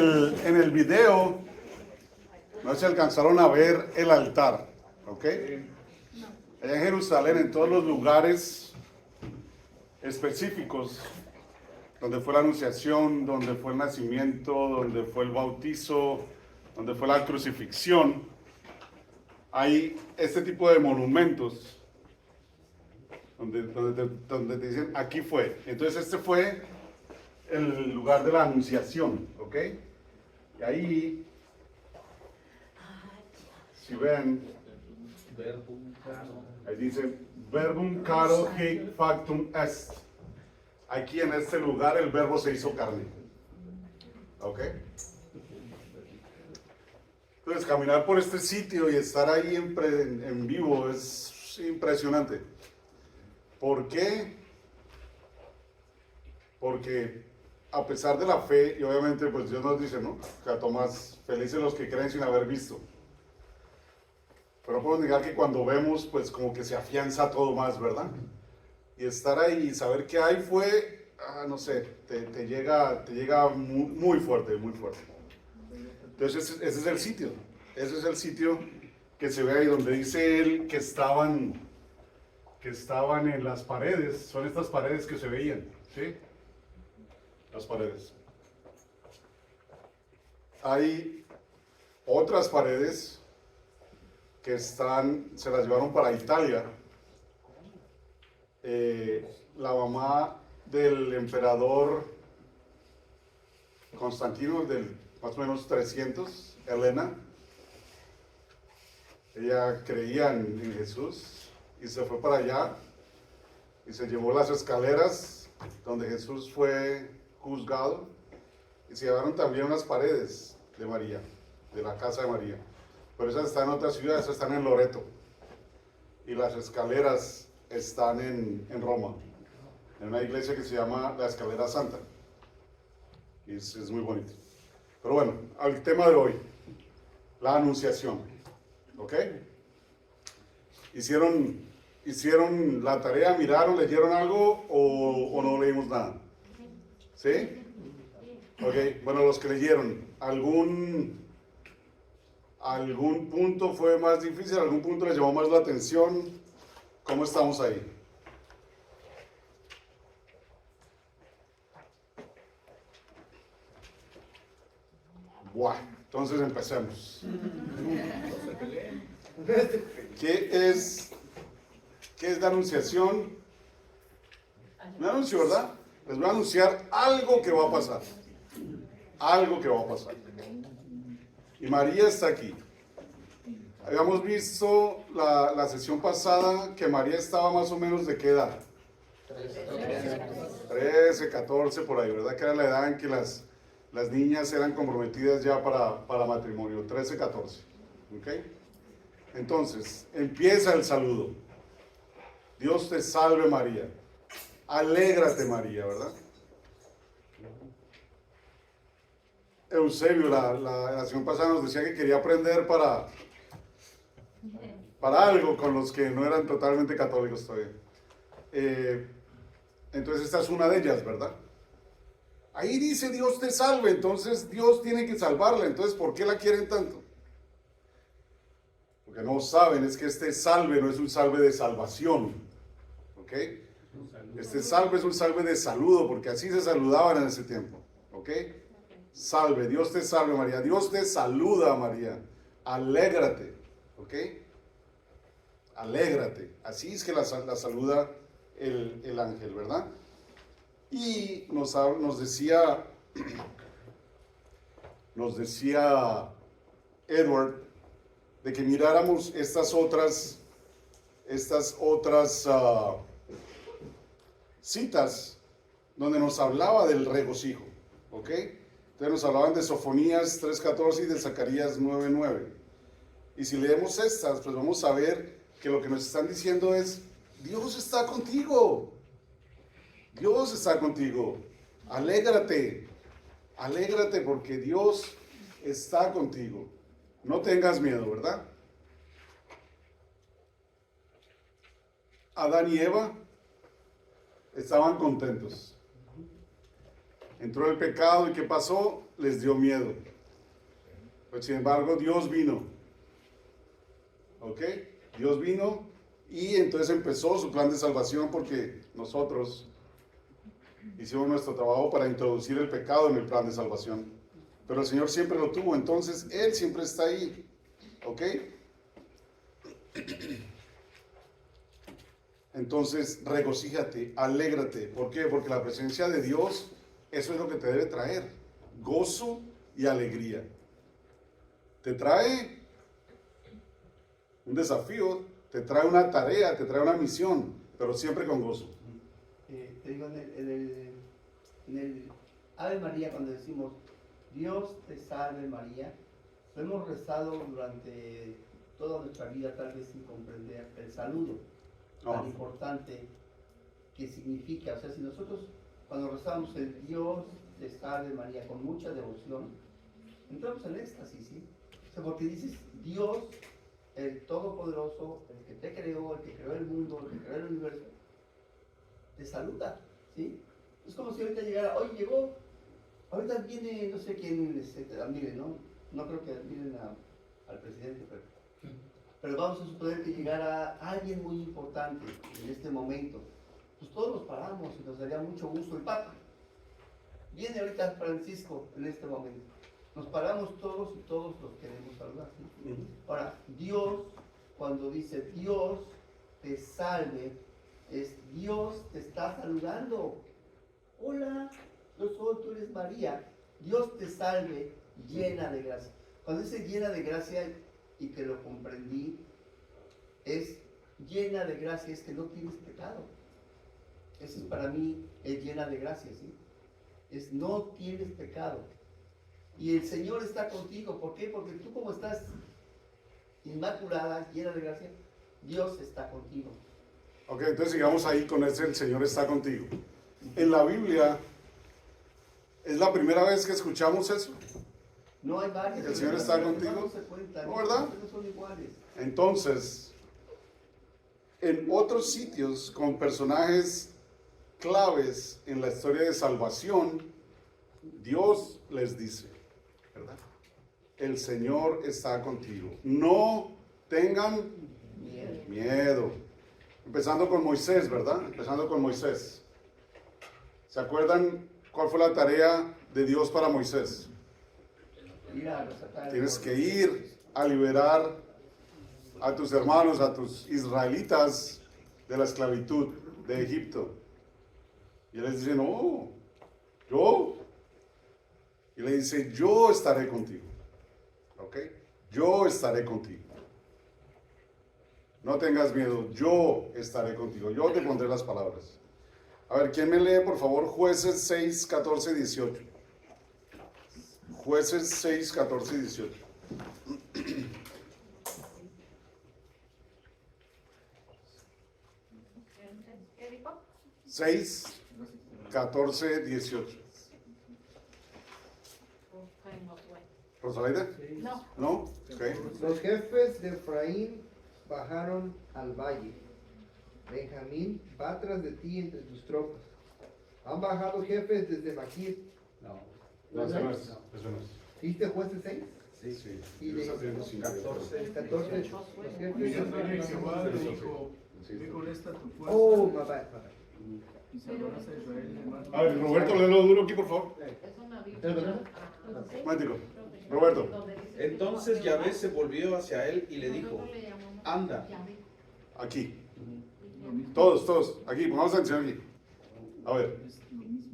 En el video no se alcanzaron a ver el altar, ¿ok? Allá en Jerusalén, en todos los lugares específicos, donde fue la anunciación, donde fue el nacimiento, donde fue el bautizo, donde fue la crucifixión, hay este tipo de monumentos donde te dicen, aquí fue. Entonces este fue el lugar de la anunciación, ¿ok? Y ahí, si ven, ahí dice, verbum caro hic factum est. Aquí en este lugar el verbo se hizo carne. ¿Ok? Entonces caminar por este sitio y estar ahí en vivo es impresionante. ¿Por qué? Porque a pesar de la fe, y obviamente pues Dios nos dice, ¿no? Que a Tomás, felices los que creen sin haber visto. Pero no podemos negar que cuando vemos, pues como que se afianza todo más, ¿verdad? Y estar ahí y saber que ahí fue, no sé, te llega muy, muy fuerte, muy fuerte. Entonces ese es el sitio. Ese es el sitio que se ve ahí donde dice él que estaban en las paredes. Son estas paredes que se veían, ¿sí? Las paredes. Hay otras paredes que se las llevaron para Italia. La mamá del emperador Constantino, del más o menos 300, Helena, ella creía en Jesús y se fue para allá y se llevó las escaleras donde Jesús fue juzgado y se llevaron también unas paredes de María, de la casa de María. Pero esas están en otra ciudad, esas están en Loreto. Y las escaleras están en Roma, en una iglesia que se llama la Escalera Santa. Y es muy bonito. Pero bueno, al tema de hoy, la anunciación. ¿Ok? ¿Hicieron la tarea, miraron, leyeron algo o no leímos nada? ¿Sí? Ok, bueno, los que leyeron, ¿algún punto fue más difícil? ¿Algún punto les llamó más la atención? ¿Cómo estamos ahí? Bueno, entonces empecemos. ¿Qué es la anunciación? Un anuncio, ¿verdad? Les voy a anunciar algo que va a pasar. Algo que va a pasar. Y María está aquí. Habíamos visto la sesión pasada que María estaba más o menos ¿de qué edad? 13, 14 por ahí, ¿verdad? Que era la edad en que las niñas eran comprometidas ya para matrimonio, 13, 14. ¿Ok? Entonces, empieza el saludo. Dios te salve María. Alégrate María, ¿verdad? Eusebio, la sesión pasada nos decía que quería aprender para algo con los que no eran totalmente católicos todavía. Entonces esta es una de ellas, ¿verdad? Ahí dice Dios te salve, entonces Dios tiene que salvarla, entonces ¿por qué la quieren tanto? Porque no saben, es que este salve no es un salve de salvación, ¿ok? Este salve es un salve de saludo, porque así se saludaban en ese tiempo, ¿ok? Salve, Dios te salve María, Dios te saluda María, alégrate, ¿ok? Alégrate, así es que la saluda el ángel, ¿verdad? Y nos decía Edward de que miráramos estas otras citas donde nos hablaba del regocijo, ¿ok? Entonces nos hablaban de Sofonías 3:14 y de Zacarías 9:9. Y si leemos estas, pues vamos a ver que lo que nos están diciendo es, Dios está contigo. Dios está contigo. Alégrate. Alégrate porque Dios está contigo. No tengas miedo, ¿verdad? Adán y Eva estaban contentos. Entró el pecado y ¿qué pasó? les dio miedo. Pues sin embargo, Dios vino. ¿Ok? Dios vino y entonces empezó su plan de salvación porque nosotros hicimos nuestro trabajo para introducir el pecado en el plan de salvación. Pero el Señor siempre lo tuvo, entonces Él siempre está ahí. ¿Ok? Entonces, regocíjate, alégrate. ¿Por qué? Porque la presencia de Dios, eso es lo que te debe traer. Gozo y alegría. Te trae un desafío, te trae una tarea, te trae una misión, pero siempre con gozo. Te digo, en el Ave María, cuando decimos Dios te salve María, lo hemos rezado durante toda nuestra vida, tal vez sin comprender el saludo tan importante que significa. O sea, si nosotros cuando rezamos el Dios te salve María con mucha devoción, entramos en éxtasis, ¿sí? O sea, porque dices Dios, el Todopoderoso, el que te creó, el que creó el mundo, el que creó el universo, te saluda, ¿sí? Es como si ahorita llegara, hoy llegó, ahorita viene, no sé quién, admire, ¿no? No creo que admiren al presidente, pero vamos a suponer que llegara alguien muy importante en este momento. Pues todos nos paramos y nos daría mucho gusto. El Papa, viene ahorita Francisco en este momento. Nos paramos todos y todos los queremos saludar, ¿sí? Ahora, Dios, cuando dice Dios te salve, es Dios te está saludando. Hola, yo soy, tú eres María. Dios te salve, llena de gracia. Cuando dice llena de gracia, y que lo comprendí, es llena de gracia, es que no tienes pecado. Eso es para mí, es llena de gracia, ¿sí? Es no tienes pecado. Y el Señor está contigo. ¿Por qué? Porque tú, como estás inmaculada, llena de gracia, Dios está contigo. Ok, entonces sigamos ahí con ese, el Señor está contigo. En la Biblia, ¿es la primera vez que escuchamos eso? No hay varias. ¿El Señor está contigo? No, ¿verdad? No son iguales. Entonces, en otros sitios con personajes claves en la historia de salvación, Dios les dice, ¿verdad? El Señor está contigo. No tengan miedo. Empezando con Moisés, ¿verdad? Empezando con Moisés. ¿Se acuerdan cuál fue la tarea de Dios para Moisés? Tienes que ir a liberar a tus hermanos, a tus israelitas de la esclavitud de Egipto. Y él les dice, no, yo. Y le dice, yo estaré contigo. ¿Ok? Yo estaré contigo. No tengas miedo, yo estaré contigo. Yo te pondré las palabras. A ver, ¿quién me lee, por favor, Jueces 6, 14 y 18? Jueces 6, 14 y 18. 6, 14, 18. ¿Rosaleida? No. ¿No? Ok. Los jefes de Efraín bajaron al valle. Benjamín va tras de ti entre tus tropas. Han bajado jefes desde Maquir. No, eso no es. Eso no es. ¿Viste Jueces 6? Sí, sí. Y de 14. los jefes. Y Jehová le dijo, dijo esta tu fuerza, Oh, my bad. y salvarás a Israel de mano. A ver, Roberto, léelo duro aquí, por favor. Es una ¿Perdón? Momentico. Roberto. Entonces Yahvé se volvió hacia él y le dijo, anda. Aquí. Todos. Aquí, pongamos atención aquí. A ver.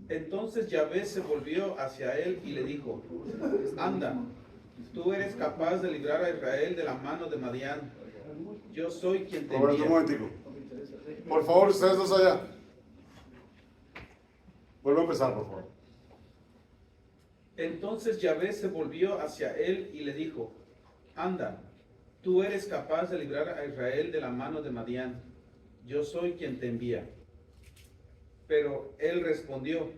Entonces Yahvé se volvió hacia él y le dijo, anda, tú eres capaz de librar a Israel de la mano de Madián. Yo soy quien te Roberto, un envía. momentico. Por favor, ustedes dos allá. Vuelvo a empezar, por favor. Entonces Yahvé se volvió hacia él y le dijo, anda, tú eres capaz de librar a Israel de la mano de Madián. Yo soy quien te envía. Pero él respondió,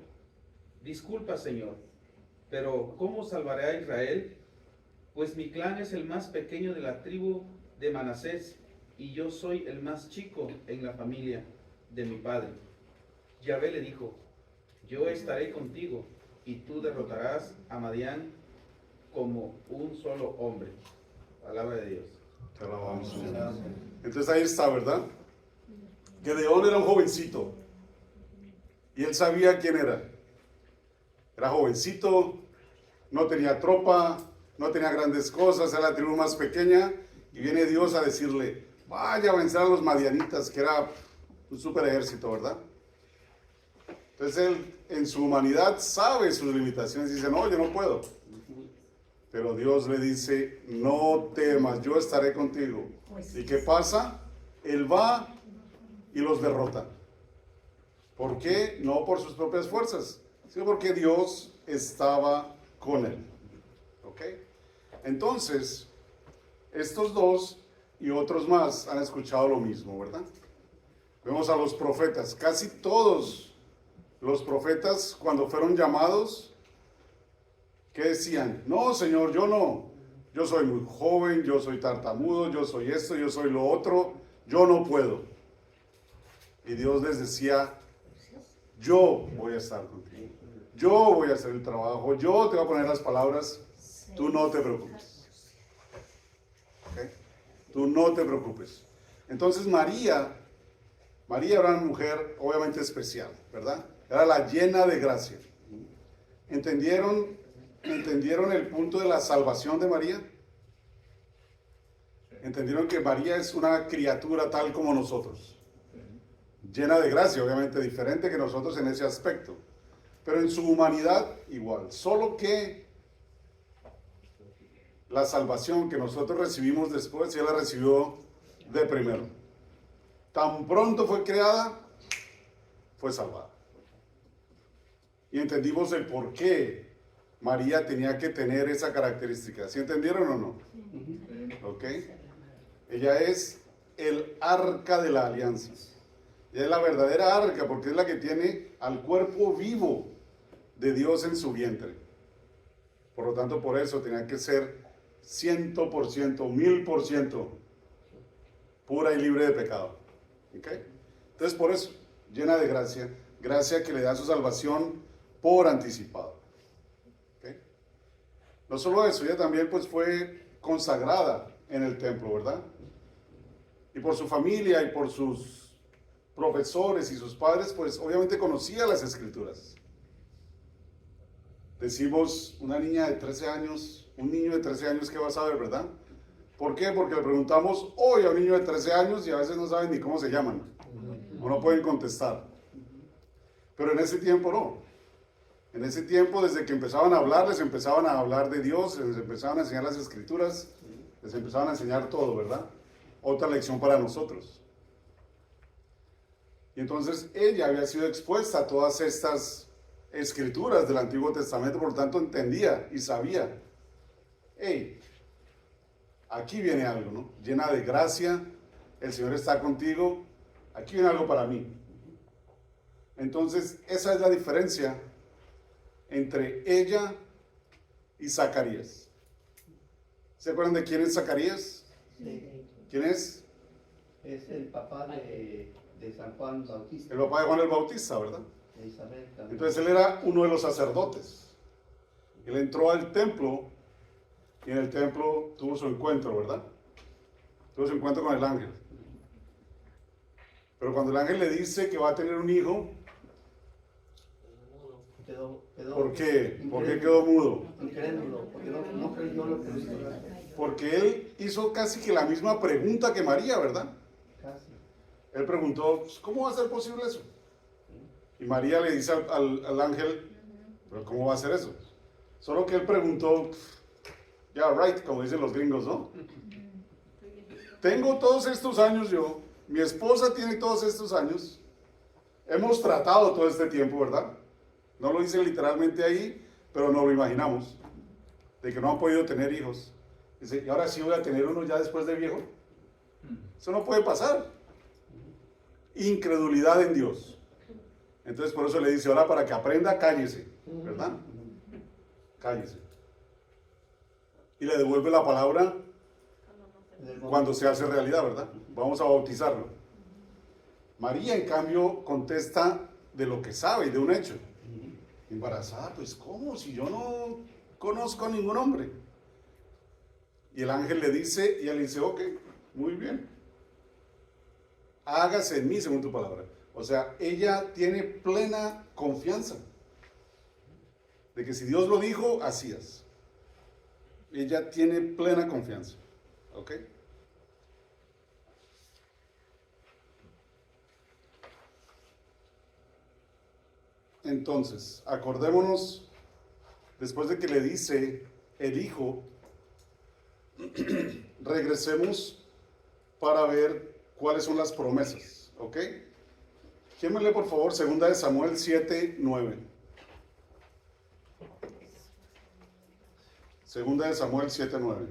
disculpa, Señor, pero ¿cómo salvaré a Israel? Pues mi clan es el más pequeño de la tribu de Manasés y yo soy el más chico en la familia de mi padre. Yahvé le dijo, yo estaré contigo y tú derrotarás a Madián como un solo hombre. Palabra de Dios. Te alabamos. Entonces ahí está, ¿verdad? Gedeón era un jovencito. Y él sabía quién era. Era jovencito, no tenía tropa, no tenía grandes cosas, era la tribu más pequeña. Y viene Dios a decirle, vaya a vencer a los madianitas, que era un super ejército, ¿verdad? Entonces él, en su humanidad, sabe sus limitaciones y dice, no, yo no puedo. Pero Dios le dice, no temas, yo estaré contigo. ¿Y qué pasa? Él va y los derrota. ¿Por qué? No por sus propias fuerzas, sino porque Dios estaba con él. ¿Ok? Entonces, estos dos y otros más han escuchado lo mismo, ¿verdad? Vemos a los profetas, casi todos los profetas cuando fueron llamados, ¿qué decían? No, Señor, yo no. Yo soy muy joven, yo soy tartamudo, yo soy esto, yo soy lo otro, yo no puedo. Y Dios les decía, yo voy a estar contigo. Yo voy a hacer el trabajo, yo te voy a poner las palabras, tú no te preocupes. ¿Okay? Tú no te preocupes. Entonces María era una mujer obviamente especial, ¿verdad? Era la llena de gracia. ¿Entendieron el punto de la salvación de María? ¿Entendieron que María es una criatura tal como nosotros? Llena de gracia, obviamente diferente que nosotros en ese aspecto. Pero en su humanidad igual. Solo que la salvación que nosotros recibimos después, ella la recibió de primero. Tan pronto fue creada, fue salvada. Y entendimos el por qué María tenía que tener esa característica. ¿Sí entendieron o no? ¿Ok? Ella es el arca de la alianza. Ella es la verdadera arca porque es la que tiene al cuerpo vivo de Dios en su vientre. Por lo tanto, por eso tenía que ser 100%, 1000% pura y libre de pecado. ¿Ok? Entonces, por eso, llena de gracia, gracia que le da su salvación por anticipado. ¿Ok? No solo eso, ella también pues fue consagrada en el templo, ¿verdad? Y por su familia y por sus profesores y sus padres, pues obviamente conocía las escrituras. Decimos, una niña de 13 años, un niño de 13 años, ¿qué va a saber, verdad? ¿Por qué? Porque le preguntamos hoy a un niño de 13 años y a veces no saben ni cómo se llaman, o no pueden contestar. Pero en ese tiempo no. En ese tiempo, desde que empezaban a hablar, les empezaban a hablar de Dios, les empezaban a enseñar las escrituras, les empezaban a enseñar todo, ¿verdad? Otra lección para nosotros. Y entonces ella había sido expuesta a todas estas escrituras del Antiguo Testamento, por lo tanto entendía y sabía, hey, aquí viene algo, ¿no? Llena de gracia, el Señor está contigo, aquí viene algo para mí. Entonces, esa es la diferencia entre ella y Zacarías. ¿Se acuerdan de quién es Zacarías? Sí. ¿Quién es? Es el papá de San Juan Bautista. El papá de Juan el Bautista, ¿verdad? De Isabel también. Entonces él era uno de los sacerdotes. Él entró al templo y en el templo tuvo su encuentro, ¿verdad? Tuvo su encuentro con el ángel. Pero cuando el ángel le dice que va a tener un hijo, Quedó ¿por qué? ¿Por qué quedó mudo? incrédulo, porque no creyó lo que dijo. Porque él hizo casi que la misma pregunta que María, ¿verdad? Casi. Él preguntó, ¿cómo va a ser posible eso? Y María le dice al ángel, ¿pero cómo va a ser eso? Solo que él preguntó, ya, right, como dicen los gringos, ¿no? Tengo todos estos años yo, mi esposa tiene todos estos años, hemos tratado todo este tiempo, ¿verdad? No lo dice literalmente ahí, pero nos lo imaginamos, de que no han podido tener hijos. Dice, ¿y ahora sí voy a tener uno ya después de viejo? Eso no puede pasar. Incredulidad en Dios. Entonces por eso le dice, ahora para que aprenda, cállese, ¿verdad? Cállese. Y le devuelve la palabra cuando se hace realidad, ¿verdad? Vamos a bautizarlo. María, en cambio, contesta de lo que sabe y de un hecho. Y embarazada, pues ¿cómo? Si yo no conozco a ningún hombre. Y el ángel le dice, y él dice, ok, muy bien. Hágase en mí según tu palabra. O sea, ella tiene plena confianza de que si Dios lo dijo, así es. Ella tiene plena confianza. ¿Ok? Entonces, acordémonos, después de que le dice el hijo, regresemos para ver cuáles son las promesas. ¿Ok? ¿Quién me lee, por favor, 2 de Samuel 7:9? 2 de Samuel 7:9.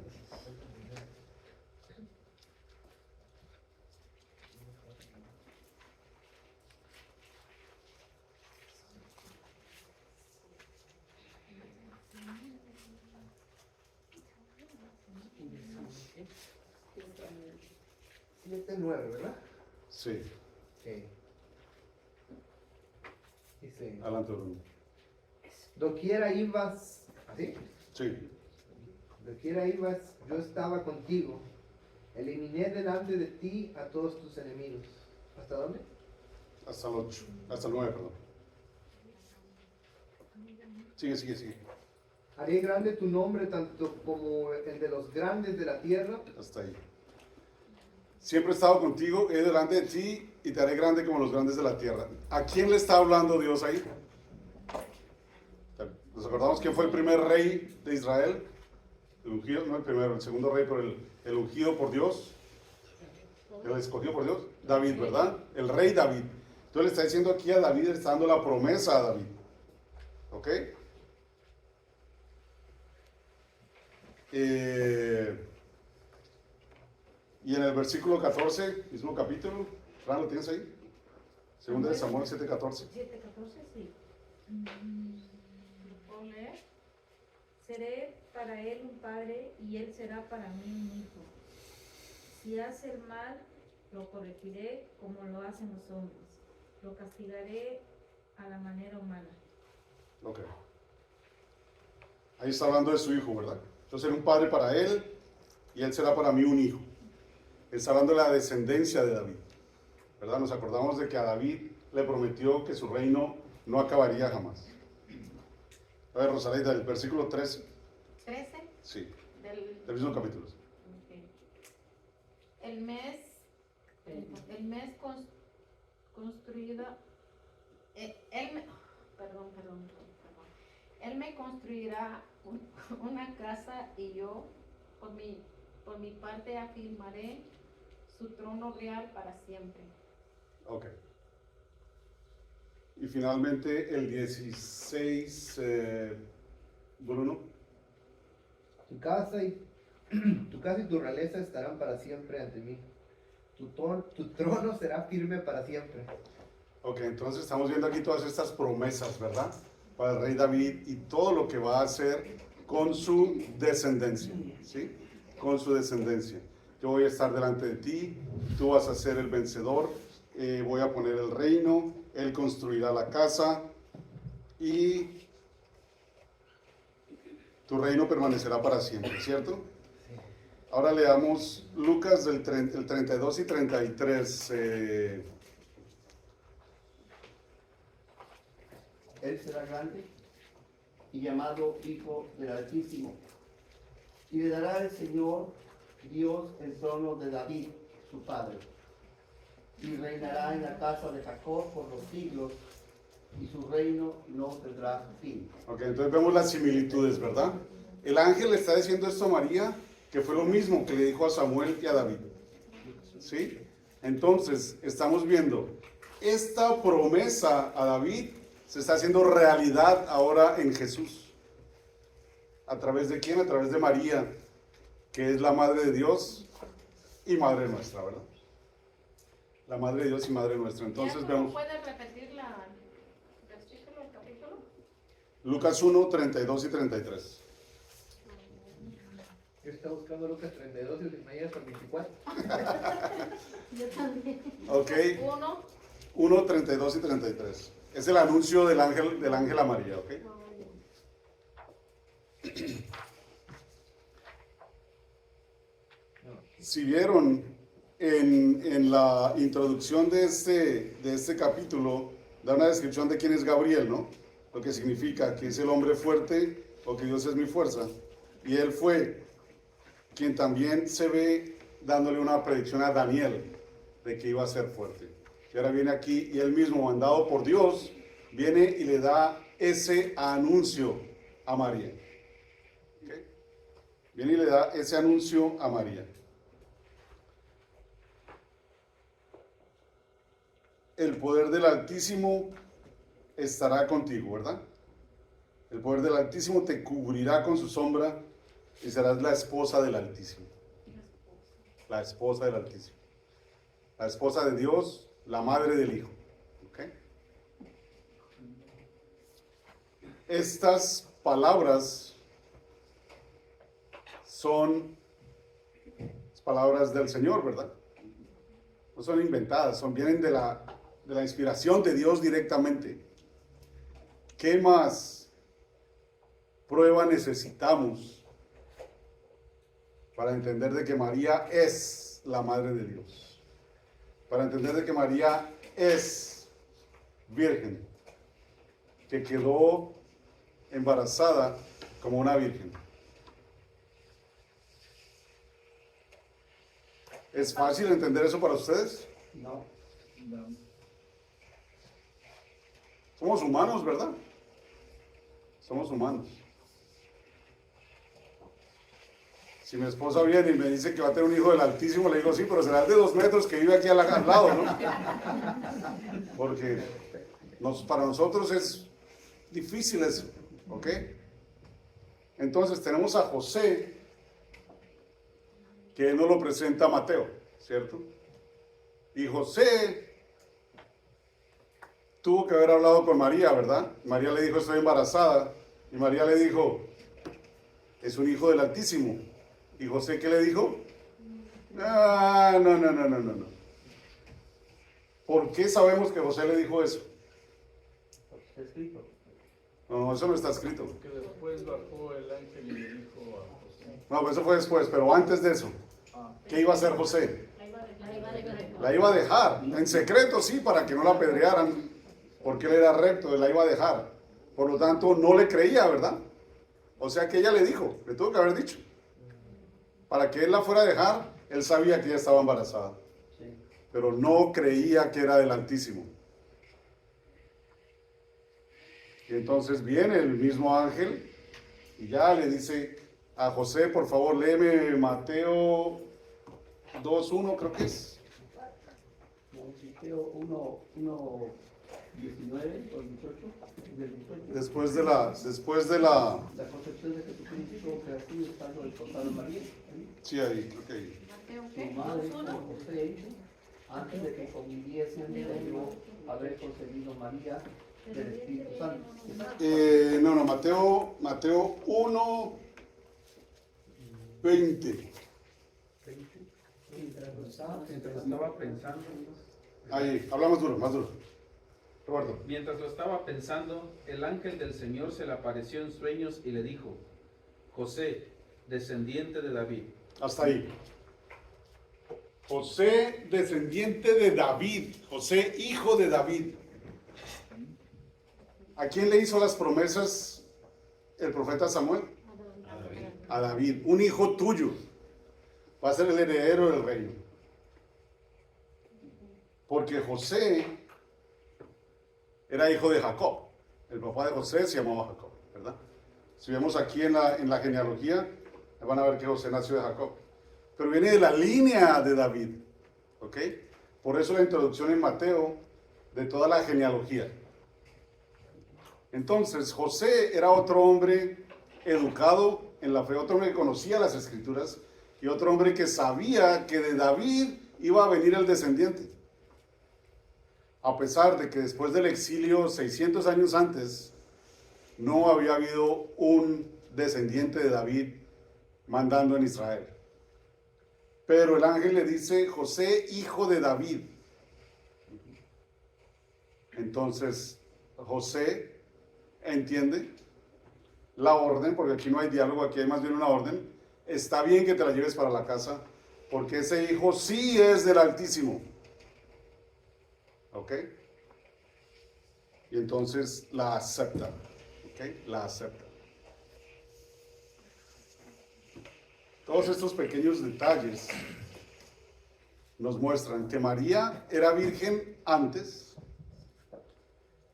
Siete, 9, ¿verdad? Sí, Ok. Dice, adelante, Bruno. doquiera ibas, ¿así? Sí, Doquiera ibas, yo estaba contigo. Eliminé delante de ti a todos tus enemigos. ¿Hasta dónde? hasta el 8, hasta el 9, perdón. Sigue. Haré grande tu nombre tanto como el de los grandes de la tierra. Hasta ahí. Siempre he estado contigo, he delante de ti y te haré grande como los grandes de la tierra. ¿A quién le está hablando Dios ahí? ¿Nos acordamos quién fue el primer rey de Israel? El ungido, no el primero, el segundo rey, pero el ungido por Dios. El escogido por Dios. David, ¿verdad? El rey David. Entonces le está diciendo aquí a David, le está dando la promesa a David. ¿Ok? Y en el versículo 14, mismo capítulo, Fran, ¿lo tienes ahí? Segunda de Samuel 7:14. 7:14, sí. ¿Lo puedo leer? Seré para él un padre y él será para mí un hijo. Si hace el mal, lo corregiré como lo hacen los hombres. Lo castigaré a la manera humana. Ok. Ahí está hablando de su hijo, ¿verdad? Yo seré un padre para él y él será para mí un hijo. Está hablando de la descendencia de David, ¿verdad? Nos acordamos de que a David le prometió que su reino no acabaría jamás. A ver, Rosaleida, el versículo 13. 13 Sí, del del mismo capítulo. ok. el mes construido perdón. Él me construirá una casa y yo por mi parte afirmaré su trono real para siempre. Ok. Y finalmente el 16, Bruno. Tu casa y tu realeza estarán para siempre ante mí. Tu trono será firme para siempre. Ok, entonces estamos viendo aquí todas estas promesas, ¿verdad? Para el rey David y todo lo que va a hacer con su descendencia, ¿sí? Con su descendencia. Yo voy a estar delante de ti, tú vas a ser el vencedor, voy a poner el reino, él construirá la casa y tu reino permanecerá para siempre, ¿cierto? Ahora leamos Lucas del 32 y 33. Él será grande y llamado Hijo del Altísimo. Y le dará el Señor Dios el trono de David, su padre. Y reinará en la casa de Jacob por los siglos, y su reino no tendrá fin. Ok, entonces vemos las similitudes, ¿verdad? El ángel le está diciendo esto a María, que fue lo mismo que le dijo a Samuel y a David. ¿Sí? Entonces, estamos viendo, esta promesa a David se está haciendo realidad ahora en Jesús. ¿A través de quién? A través de María, que es la Madre de Dios y Madre nuestra, ¿verdad? La Madre de Dios y Madre nuestra. Entonces ¿Ya vemos puedes repetir el versículo, el capítulo? Lucas 1, 32 y 33. Yo estaba buscando Lucas 32 y me hasta el 24. Yo también. Ok, 1, 1, 32 y 33. Es el anuncio del ángel a María, ¿ok? Si vieron en la introducción de este capítulo, da una descripción de quién es Gabriel, ¿no? Lo que significa que es el hombre fuerte o que Dios es mi fuerza. Y él fue quien también se ve dándole una predicción a Daniel de que iba a ser fuerte. Y ahora viene aquí y él mismo, mandado por Dios, viene y le da ese anuncio a María. ¿Ok? Viene y le da ese anuncio a María. El poder del Altísimo estará contigo, ¿verdad? El poder del Altísimo te cubrirá con su sombra y serás la esposa del Altísimo. La esposa del Altísimo. La esposa de Dios, la madre del Hijo. ¿Ok? Estas palabras son palabras del Señor, ¿verdad? No son inventadas, vienen de la inspiración de Dios directamente. ¿Qué más prueba necesitamos para entender de que María es la madre de Dios? Para entender de que María es virgen, que quedó embarazada como una virgen. ¿Es fácil entender eso para ustedes? No. Somos humanos, ¿verdad? Somos humanos. Si mi esposa viene y me dice que va a tener un hijo del Altísimo, le digo, sí, pero será el de 2 metros que vive aquí al lado, ¿no? Porque para nosotros es difícil eso, ¿ok? Entonces tenemos a José, que nos lo presenta Mateo, ¿cierto? Y José tuvo que haber hablado con María, ¿verdad? María le dijo, estoy embarazada. Y María le dijo, es un hijo del Altísimo. ¿Y José qué le dijo? No. ¿Por qué sabemos que José le dijo eso? Está escrito. No, eso no está escrito. Que después bajó el ángel y le dijo a José. No, eso fue después, pero antes de eso, ¿qué iba a hacer José? La iba a dejar, en secreto sí, para que no la apedrearan, porque él era recto, él la iba a dejar. Por lo tanto, no le creía, ¿verdad? O sea que ella le dijo, le tuvo que haber dicho. Para que él la fuera a dejar, él sabía que ella estaba embarazada. Sí. Pero no creía que era del Altísimo. Y entonces viene el mismo ángel y ya le dice a José, por favor, léeme Mateo 2:1, creo que es. Mateo 1, 19 o 18, del 18. Después de la La concepción de Jesucristo, que así estando desposado de María. ¿Sí? sí, ahí, creo que ahí. Mateo, Su ¿qué? madre, 2:1. como José, antes de que conviviesen, debió haber concebido María del Espíritu Santo. No, Mateo 1:20. Mientras lo estaba pensando, Ahí, hablamos duro, más duro. Roberto. mientras lo estaba pensando, el ángel del Señor se le apareció en sueños y le dijo, José, descendiente de David. Hasta ahí. José, descendiente de David. José, hijo de David. ¿A quién le hizo las promesas el profeta Samuel? A David. Un hijo tuyo va a ser el heredero del reino. Porque José era hijo de Jacob. El papá de José se llamaba Jacob, ¿verdad? Si vemos aquí en la genealogía, van a ver que José nació de Jacob. Pero viene de la línea de David, ¿ok? Por eso la introducción en Mateo de toda la genealogía. Entonces, José era otro hombre educado en la fe, otro hombre que conocía las Escrituras y otro hombre que sabía que de David iba a venir el descendiente. A pesar de que después del exilio, 600 años antes, no había habido un descendiente de David mandando en Israel. Pero el ángel le dice, José, hijo de David. Entonces, José entiende la orden, porque aquí no hay diálogo, aquí hay más bien una orden. Está bien que te la lleves para la casa, porque ese hijo sí es del Altísimo. ¿Ok? Y entonces la acepta. ¿Ok? La acepta. Todos estos pequeños detalles nos muestran que María era virgen antes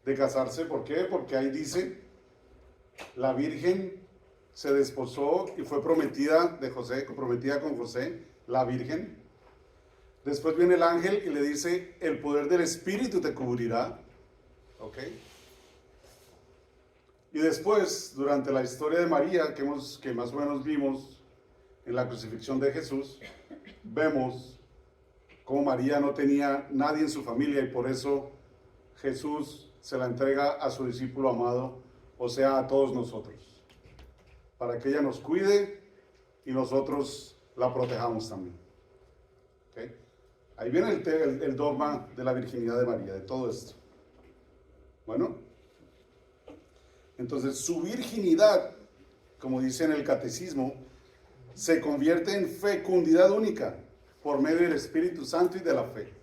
de casarse. ¿Por qué? Porque ahí dice, la virgen se desposó y fue prometida de José, comprometida con José, la virgen. Después viene el ángel y le dice, el poder del Espíritu te cubrirá. ¿Ok? Y después, durante la historia de María, que más o menos vimos en la crucifixión de Jesús, vemos cómo María no tenía nadie en su familia y por eso Jesús se la entrega a su discípulo amado, o sea, a todos nosotros, para que ella nos cuide y nosotros la protejamos también. ¿Okay? Ahí viene el dogma de la virginidad de María, de todo esto. Bueno, entonces su virginidad, como dice en el catecismo, se convierte en fecundidad única por medio del Espíritu Santo y de la fe.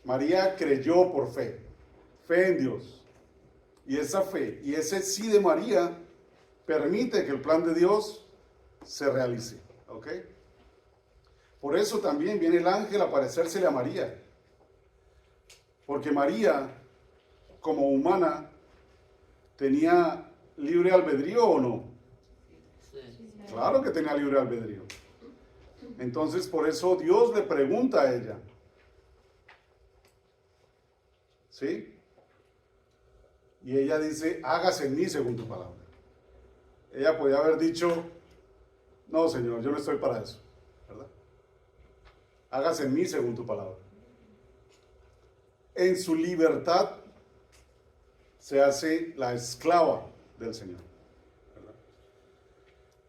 María creyó por fe, fe en Dios. Y esa fe y ese sí de María permite que el plan de Dios se realice. ¿Ok? Por eso también viene el ángel a aparecérsele a María. Porque María, como humana, tenía libre albedrío o no. Claro que tenía libre albedrío. Entonces, por eso Dios le pregunta a ella. ¿Sí? Y ella dice, hágase en mí según tu palabra. Ella podía haber dicho, no, Señor, yo no estoy para eso, ¿verdad? Hágase en mí según tu palabra. En su libertad se hace la esclava del Señor, ¿verdad?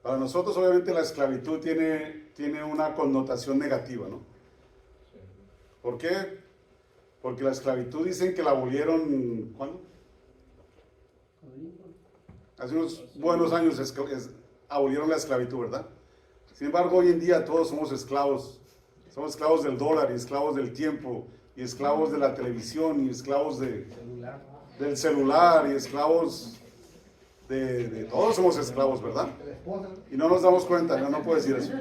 Para nosotros, obviamente, la esclavitud tiene una connotación negativa, ¿no? ¿Por qué? Porque la esclavitud dicen que la abolieron, ¿cuándo? Hace unos buenos años abolieron la esclavitud, ¿verdad? Sin embargo, hoy en día todos somos esclavos. Somos esclavos del dólar, y esclavos del tiempo, y esclavos de la televisión, y esclavos del celular, y esclavos de todos somos esclavos, ¿verdad? Y no nos damos cuenta, no puedo decir eso.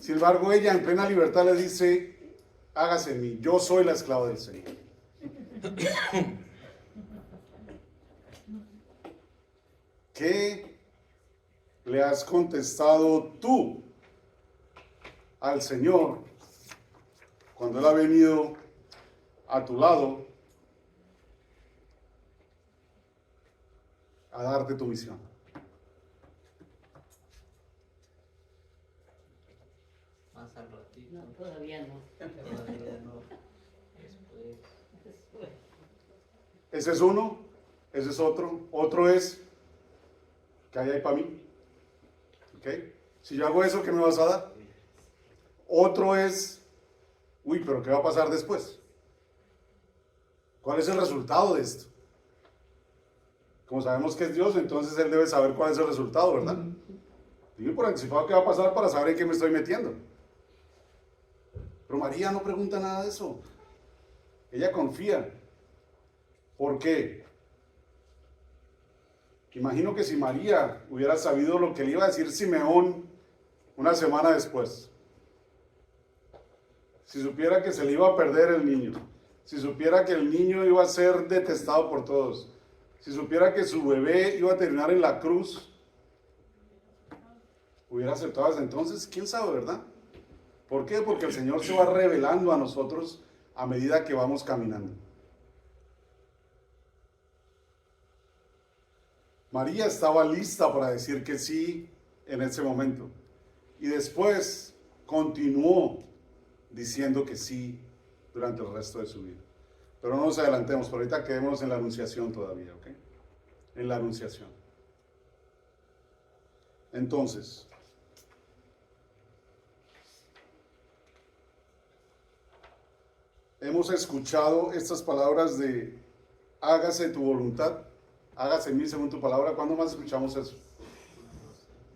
Sin embargo, ella en plena libertad le dice, hágase en mí, yo soy la esclava del Señor. ¿Qué le has contestado tú al Señor cuando Él ha venido a tu lado a darte tu misión? Más al ratito. No, todavía no. Todavía no. Después. Ese es uno, ese es otro. Otro es, ¿qué hay ahí para mí? ¿Ok? Si yo hago eso, ¿qué me vas a dar? Otro es, uy, pero ¿qué va a pasar después? ¿Cuál es el resultado de esto? Como sabemos que es Dios, entonces Él debe saber cuál es el resultado, ¿verdad? Dime por anticipado qué va a pasar para saber en qué me estoy metiendo. Pero María no pregunta nada de eso. Ella confía. ¿Por qué? Imagino que si María hubiera sabido lo que le iba a decir Simeón una semana después, si supiera que se le iba a perder el niño, si supiera que el niño iba a ser detestado por todos, si supiera que su bebé iba a terminar en la cruz, hubiera aceptado desde entonces, quién sabe, ¿verdad? ¿Por qué? Porque el Señor se va revelando a nosotros a medida que vamos caminando. María estaba lista para decir que sí en ese momento. Y después continuó diciendo que sí durante el resto de su vida. Pero no nos adelantemos, por ahorita quedémonos en la anunciación todavía, ¿ok? En la anunciación. Entonces, hemos escuchado estas palabras de hágase tu voluntad, hágase en mí según tu palabra. ¿Cuándo más escuchamos eso?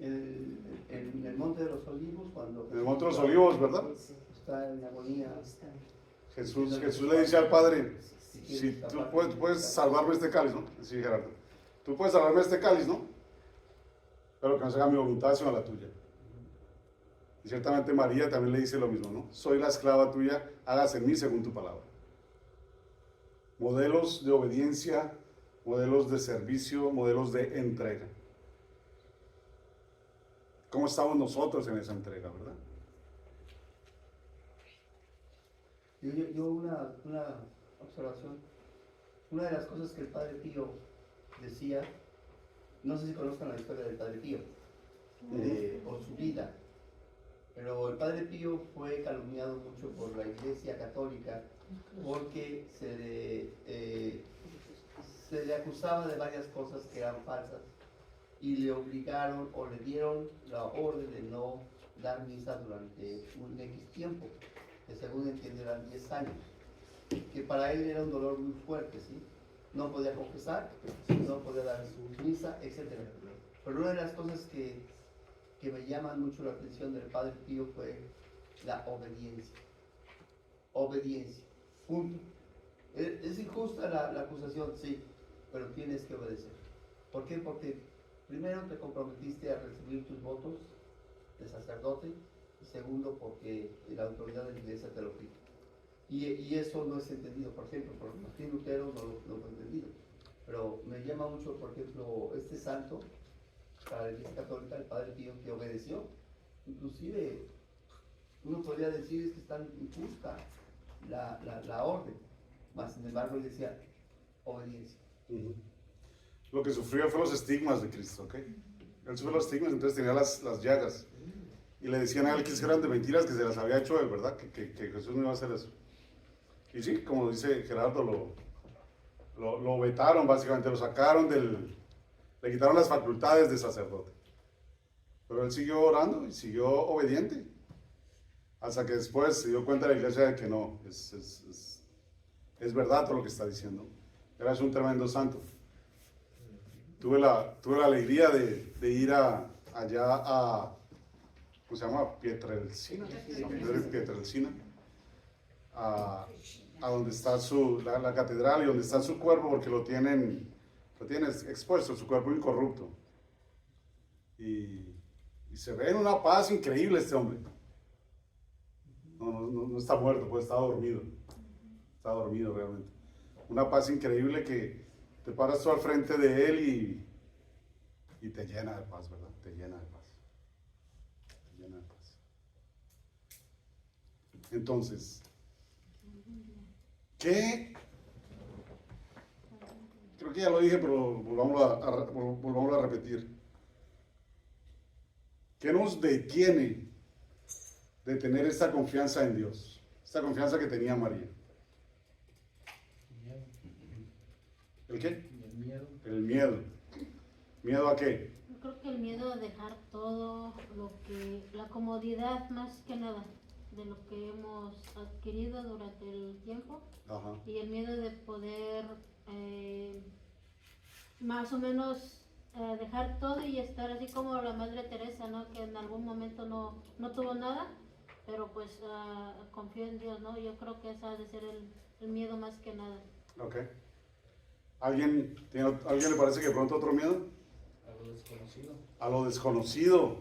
En el Monte de los Olivos, cuando En el Monte de los Olivos, ¿verdad? está en agonía. Jesús le dice al Padre, si tú puedes salvarme este cáliz, ¿no? Sí, Gerardo. Tú puedes salvarme este cáliz, ¿no? Pero que no se haga mi voluntad, sino la tuya. Y ciertamente María también le dice lo mismo, ¿no? Soy la esclava tuya, hágase en mí según tu palabra. Modelos de obediencia, modelos de servicio, modelos de entrega. ¿Cómo estamos nosotros en esa entrega, verdad? Yo una observación. Una de las cosas que el Padre Pío decía, no sé si conozcan la historia del Padre Pío, o su vida, pero el Padre Pío fue calumniado mucho por la Iglesia Católica porque se le acusaba de varias cosas que eran falsas y le obligaron o le dieron la orden de no dar misa durante un X tiempo, que según entiendo eran 10 años, que para él era un dolor muy fuerte, ¿sí? No podía confesar, no podía dar su misa, etc. Pero una de las cosas que me llaman mucho la atención del Padre Pío fue la obediencia. Obediencia, punto. Es injusta la acusación, sí, pero tienes que obedecer. ¿Por qué? Porque primero te comprometiste a recibir tus votos de sacerdote, y segundo porque la autoridad de la iglesia te lo pide. Y eso no es entendido, por ejemplo, por Martín Lutero no lo he entendido. Pero me llama mucho, por ejemplo, este santo, para la Iglesia Católica, el Padre Pío, que obedeció. Inclusive, uno podría decir es que está injusta la orden, mas sin embargo él decía obediencia. Lo que sufrió fue los estigmas de Cristo, ¿ok? Él sufrió los estigmas, entonces tenía las llagas. Y le decían a él que eran de mentiras, que se las había hecho él, ¿verdad? Que Jesús no iba a hacer eso. Y sí, como dice Gerardo, lo vetaron básicamente, lo sacaron le quitaron las facultades de sacerdote. Pero él siguió orando y siguió obediente. Hasta que después se dio cuenta la iglesia de que no, es verdad todo lo que está diciendo. Era un tremendo santo. Tuve la alegría de ir allá a, ¿cómo se llama? Pietrelcina. San Pedro y Pietrelcina. A donde está la catedral y donde está su cuerpo, porque lo tienen expuesto, su cuerpo incorrupto. Y se ve en una paz increíble este hombre. No está muerto, pues está dormido. Está dormido realmente. Una paz increíble que te paras tú al frente de él y te llena de paz, ¿verdad? Te llena de paz. Te llena de paz. Entonces, ¿qué? Creo que ya lo dije, pero volvámoslo a repetir. ¿Qué nos detiene de tener esta confianza en Dios? Esta confianza que tenía María. ¿El qué? El miedo. El miedo. ¿Miedo a qué? Yo creo que el miedo a dejar todo la comodidad más que nada de lo que hemos adquirido durante el tiempo. Ajá. Y el miedo de poder más o menos dejar todo y estar así como la Madre Teresa, ¿no? Que en algún momento no tuvo nada, pero pues confió en Dios, ¿no? Yo creo que ese ha de ser el miedo más que nada. Ok. ¿Alguien le parece que de pronto otro miedo? A lo desconocido. A lo desconocido.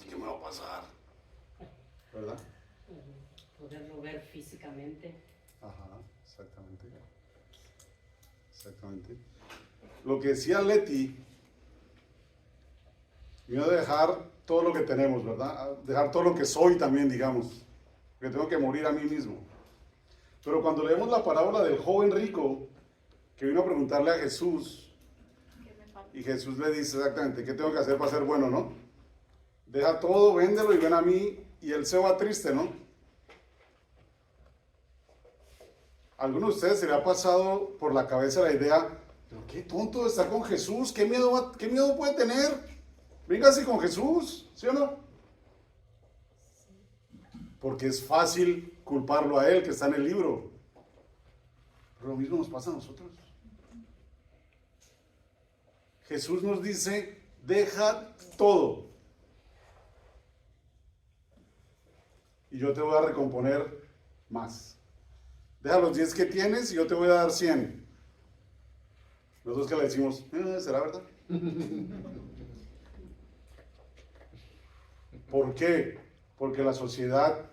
¿Qué me va a pasar? ¿Verdad? Poderlo ver físicamente. Ajá, exactamente. Exactamente. Lo que decía Leti, miedo de dejar todo lo que tenemos, ¿verdad? Dejar todo lo que soy también, digamos. Que tengo que morir a mí mismo. Pero cuando leemos la parábola del joven rico, que vino a preguntarle a Jesús, y Jesús le dice exactamente, ¿qué tengo que hacer para ser bueno, no? Deja todo, véndelo y ven a mí, y él se va triste, ¿no? ¿A alguno de ustedes se le ha pasado por la cabeza la idea, pero qué tonto está con Jesús, qué miedo puede tener? Véngase con Jesús, ¿sí o no? Porque es fácil culparlo a él, que está en el libro. Pero lo mismo nos pasa a nosotros. Jesús nos dice, deja todo. Y yo te voy a recomponer más. Deja los 10 que tienes y yo te voy a dar 100. Nosotros que le decimos, ¿será verdad? ¿Por qué? Porque la sociedad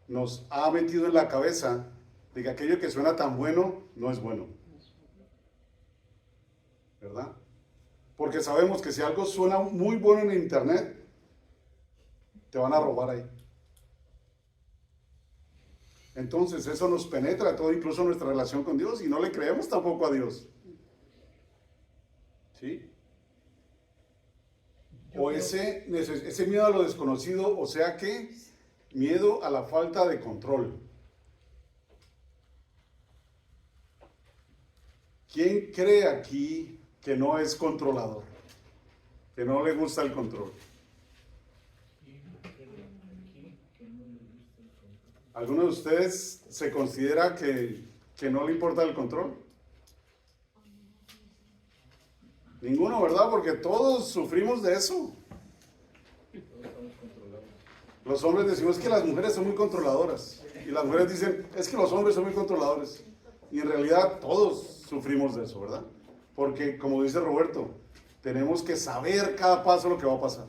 nos ha metido en la cabeza de que aquello que suena tan bueno no es bueno. ¿Verdad? Porque sabemos que si algo suena muy bueno en internet, te van a robar ahí. Entonces eso nos penetra todo, incluso nuestra relación con Dios, y no le creemos tampoco a Dios. ¿Sí? O ese miedo a lo desconocido, o sea que miedo a la falta de control. ¿Quién cree aquí que no es controlador? Que no le gusta el control. ¿Alguno de ustedes se considera que no le importa el control? Ninguno, ¿verdad? Porque todos sufrimos de eso. Los hombres decimos que las mujeres son muy controladoras. Y las mujeres dicen, es que los hombres son muy controladores. Y en realidad todos sufrimos de eso, ¿verdad? Porque, como dice Roberto, tenemos que saber cada paso lo que va a pasar.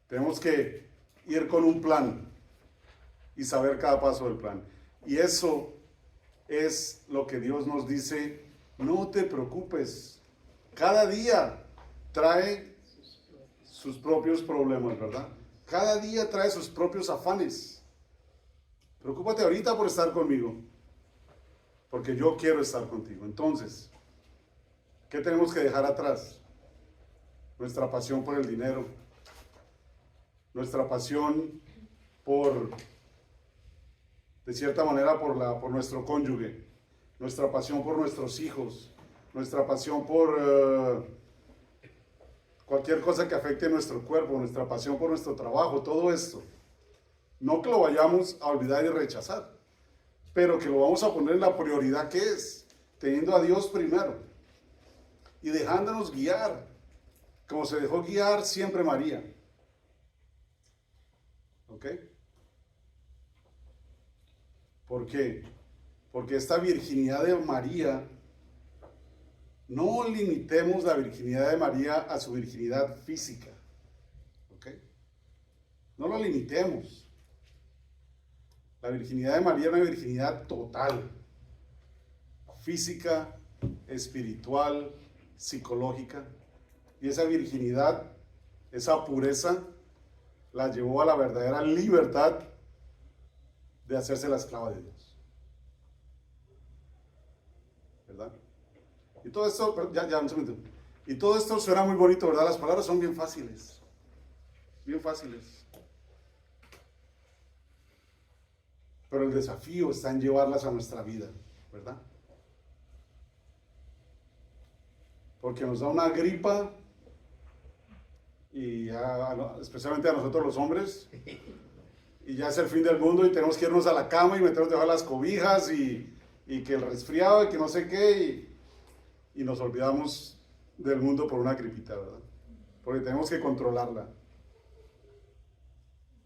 Tenemos que ir con un plan y saber cada paso del plan. Y eso es lo que Dios nos dice, no te preocupes. Cada día trae sus propios problemas, ¿verdad? Cada día trae sus propios afanes. Preocúpate ahorita por estar conmigo, porque yo quiero estar contigo. Entonces, ¿qué tenemos que dejar atrás? Nuestra pasión por el dinero, nuestra pasión por, de cierta manera, por nuestro cónyuge, nuestra pasión por nuestros hijos, nuestra pasión por cualquier cosa que afecte nuestro cuerpo, nuestra pasión por nuestro trabajo, todo esto. No que lo vayamos a olvidar y rechazar, pero que lo vamos a poner en la prioridad que es, teniendo a Dios primero y dejándonos guiar, como se dejó guiar siempre María. ¿Ok? ¿Por qué? Porque esta virginidad de María, no limitemos la virginidad de María a su virginidad física. ¿Ok? No lo limitemos. La virginidad de María es una virginidad total, física, espiritual, psicológica. Y esa virginidad, esa pureza, la llevó a la verdadera libertad de hacerse la esclava de Dios. ¿Verdad? Y todo esto, ya un segundo. Y todo esto suena muy bonito, ¿verdad? Las palabras son bien fáciles. Bien fáciles. Pero el desafío está en llevarlas a nuestra vida, ¿verdad? Porque nos da una gripa, y especialmente a nosotros los hombres, y ya es el fin del mundo y tenemos que irnos a la cama y meternos debajo de las cobijas y que el resfriado y que no sé qué, y nos olvidamos del mundo por una gripita, ¿verdad? Porque tenemos que controlarla.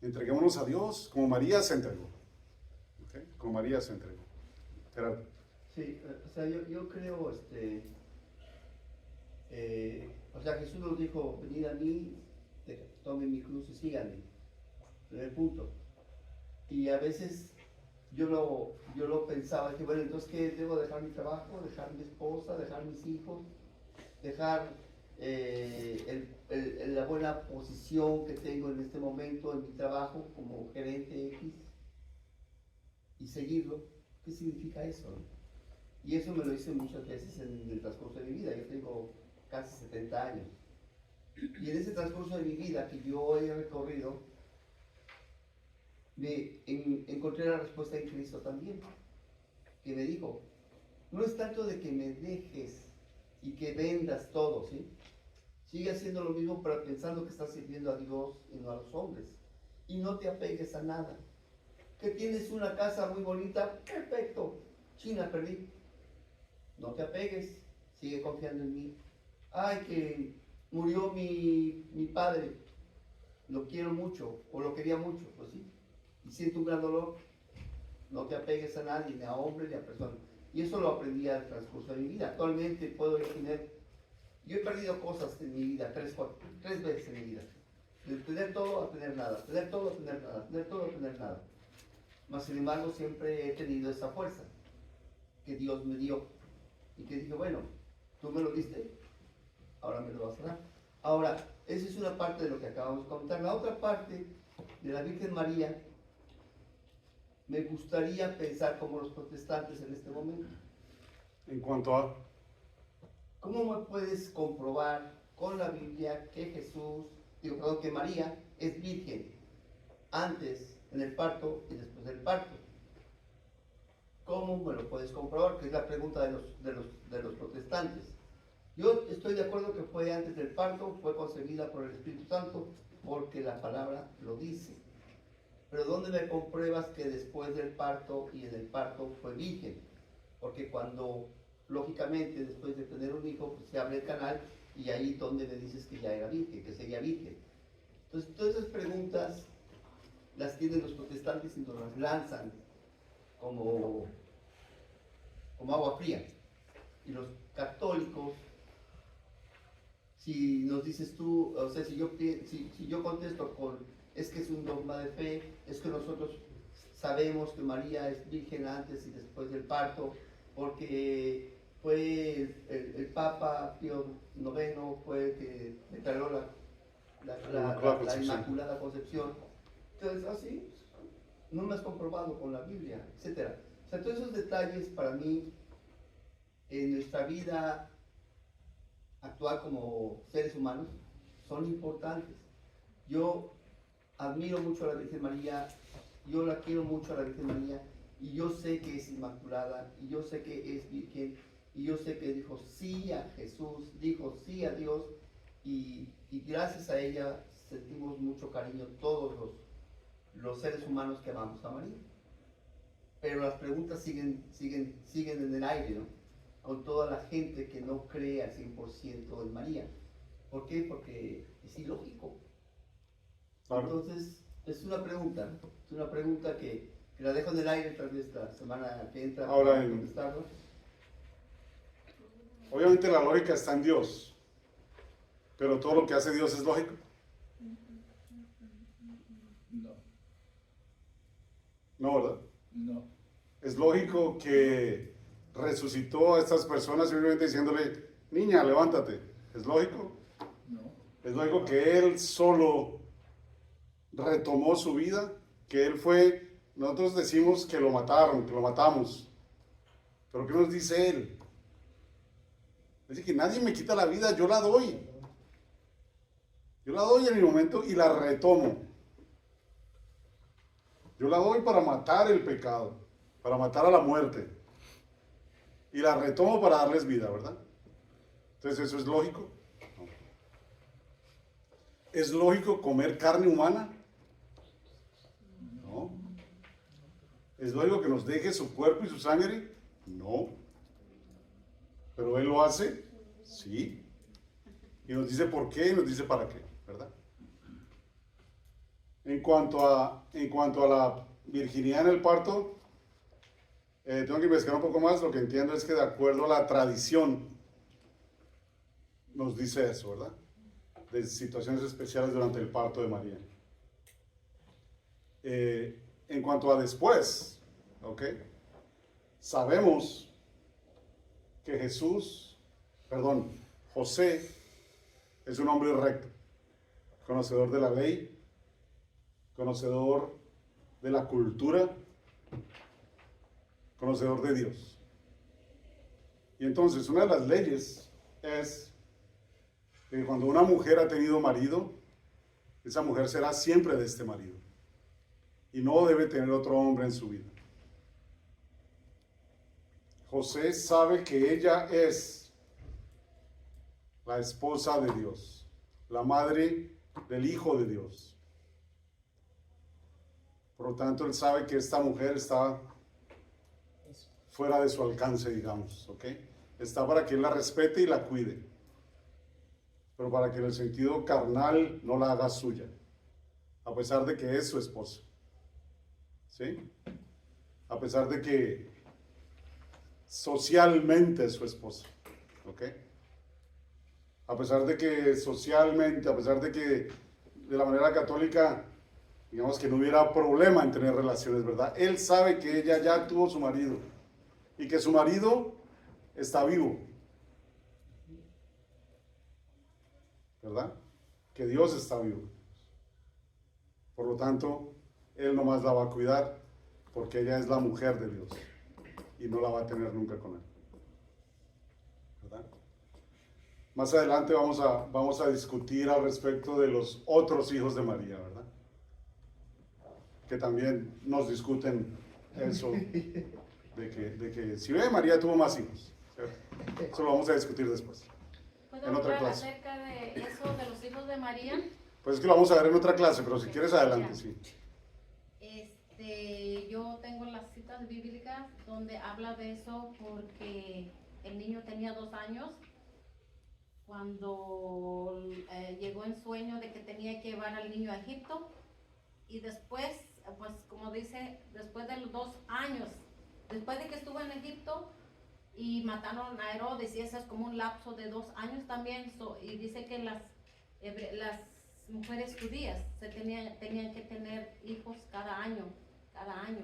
Entreguémonos a Dios como María se entregó. ¿Okay? Como María se entregó. Gerardo. Sí, o sea, yo creo, o sea, Jesús nos dijo, venid a mí, tomen mi cruz y síganme. Primer punto. Y a veces yo lo pensaba, dije, bueno, entonces, ¿qué? ¿Debo dejar mi trabajo, dejar mi esposa, dejar mis hijos, dejar la buena posición que tengo en este momento en mi trabajo como gerente X y seguirlo? ¿Qué significa eso? Y eso me lo hice muchas veces en el transcurso de mi vida. Yo tengo casi 70 años. Y en ese transcurso de mi vida que yo he recorrido, encontré la respuesta en Cristo también, que me dijo, no es tanto de que me dejes y que vendas todo, ¿sí? Sigue haciendo lo mismo, pero pensando que estás sirviendo a Dios y no a los hombres. Y no te apegues a nada. Que tienes una casa muy bonita, perfecto. China, perdí. No te apegues, sigue confiando en mí. Ay, que murió mi padre, lo quiero mucho, o lo quería mucho, pues sí. Y siento un gran dolor. No te apegues a nadie, ni a hombre, ni a persona. Y eso lo aprendí al transcurso de mi vida. Actualmente puedo yo he perdido cosas en mi vida, tres veces en mi vida. De tener todo a tener nada, tener todo a tener nada, tener todo a tener nada. Mas sin embargo siempre he tenido esa fuerza que Dios me dio. Y que dije, bueno, tú me lo diste, ahora me lo vas a dar. Ahora, esa es una parte de lo que acabamos de comentar. La otra parte de la Virgen María, me gustaría pensar como los protestantes en este momento. En cuanto a... ¿Cómo me puedes comprobar con la Biblia que que María es virgen antes, en el parto y después del parto? ¿Cómo me lo puedes comprobar? Que es la pregunta de los protestantes. Yo estoy de acuerdo que fue antes del parto, fue concebida por el Espíritu Santo, porque la palabra lo dice. Pero ¿dónde me compruebas que después del parto y en el parto fue virgen? Porque cuando, lógicamente, después de tener un hijo, pues se abre el canal y ahí donde me dices que ya era virgen, que seguía virgen. Entonces, todas esas preguntas las tienen los protestantes y nos las lanzan como agua fría. Y los católicos, si nos dices tú, o sea, si yo contesto es que es un dogma de fe, es que nosotros sabemos que María es virgen antes y después del parto, porque fue el Papa Pío IX, fue el que declaró la Inmaculada Concepción. Entonces, así, no me has comprobado con la Biblia, etc. O sea, todos esos detalles para mí, en nuestra vida actual como seres humanos, son importantes. Yo admiro mucho a la Virgen María, yo la quiero mucho a la Virgen María, y yo sé que es inmaculada, y yo sé que es virgen, y yo sé que dijo sí a Jesús, dijo sí a Dios, y gracias a ella sentimos mucho cariño todos los seres humanos que amamos a María. Pero las preguntas siguen en el aire, ¿no? Con toda la gente que no cree al 100% en María. ¿Por qué? Porque es ilógico. Entonces, es una pregunta, ¿no? Es una pregunta que la dejo en el aire tal vez la semana que entra Ahora, para contestarla. Obviamente la lógica está en Dios, pero todo lo que hace Dios es lógico. No, No, ¿verdad? no. Es lógico que resucitó a estas personas simplemente diciéndole, niña, levántate. ¿Es lógico? No. Es lógico que él solo retomó su vida, que él fue, nosotros decimos que lo mataron, que lo matamos. Pero ¿qué nos dice él? Dice que nadie me quita la vida, yo la doy. Yo la doy en mi momento y la retomo. Yo la doy para matar el pecado, para matar a la muerte. Y la retomo para darles vida, ¿verdad? Entonces, ¿eso es lógico? No. ¿Es lógico comer carne humana? No. ¿Es lógico que nos deje su cuerpo y su sangre? No. ¿Pero él lo hace? Sí. Y nos dice por qué y nos dice para qué, ¿verdad? En cuanto a la virginidad en el parto, tengo que investigar un poco más. Lo que entiendo es que de acuerdo a la tradición nos dice eso, ¿verdad? De situaciones especiales durante el parto de María. En cuanto a después, ¿ok? Sabemos que José es un hombre recto, conocedor de la ley, conocedor de la cultura, conocedor de Dios. Y entonces una de las leyes es que cuando una mujer ha tenido marido, esa mujer será siempre de este marido y no debe tener otro hombre en su vida. José sabe que ella es la esposa de Dios, la madre del Hijo de Dios. Por lo tanto, él sabe que esta mujer está fuera de su alcance, digamos, ¿ok? Está para que él la respete y la cuide, pero para que en el sentido carnal no la haga suya, a pesar de que es su esposa, ¿sí? A pesar de que socialmente es su esposa, ¿ok? A pesar de que socialmente, a pesar de que de la manera católica, digamos que no hubiera problema en tener relaciones, ¿verdad? Él sabe que ella ya tuvo su marido y que su marido está vivo, ¿verdad? Que Dios está vivo. Por lo tanto, él nomás la va a cuidar porque ella es la mujer de Dios y no la va a tener nunca con él, ¿verdad? Más adelante vamos a discutir al respecto de los otros hijos de María, ¿verdad? Que también nos discuten eso, de que si ve, María tuvo más hijos, ¿cierto? Eso lo vamos a discutir después, ¿Puedo en otra hablar clase. acerca de eso, de los hijos de María? Pues es que lo vamos a ver en otra clase, pero si quieres adelante, sí. Yo tengo las citas bíblicas donde habla de eso porque el niño tenía 2 años cuando llegó en sueño de que tenía que llevar al niño a Egipto y después, pues como dice, después de los 2 años, después de que estuvo en Egipto y mataron a Herodes y eso es como un lapso de 2 años también, y dice que las mujeres judías tenían que tener hijos cada año.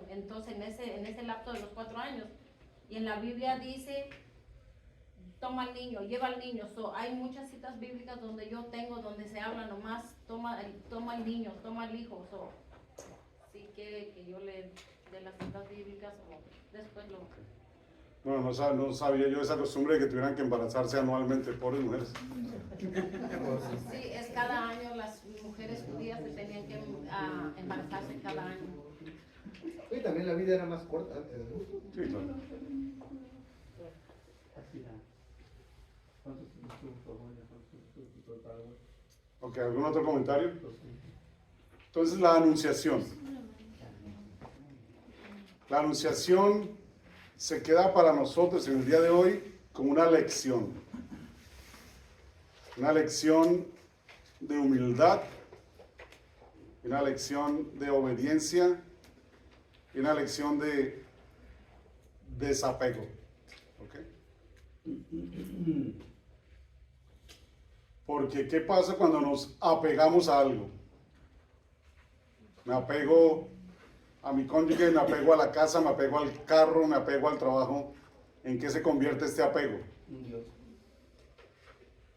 Entonces en ese lapso de los 4 años, y en la Biblia dice, toma al niño, lleva al niño. Hay muchas citas bíblicas donde yo tengo, donde se habla nomás, toma el niño, toma el hijo. Si quiere que yo le dé las citas bíblicas o después lo... Bueno, no sabía yo esa costumbre de que tuvieran que embarazarse anualmente, pobres mujeres. Sí, es cada año las mujeres judías se tenían que embarazarse cada año. Y también la vida era más corta antes, ¿no? Sí, claro. Ok, ¿algún otro comentario? Entonces, la anunciación. La anunciación se queda para nosotros en el día de hoy como una lección. Una lección de humildad, una lección de obediencia y una lección de desapego. ¿Ok? Porque ¿qué pasa cuando nos apegamos a algo? Me apego a mi cónyuge, me apego a la casa, me apego al carro, me apego al trabajo. ¿En qué se convierte este apego? Un Dios.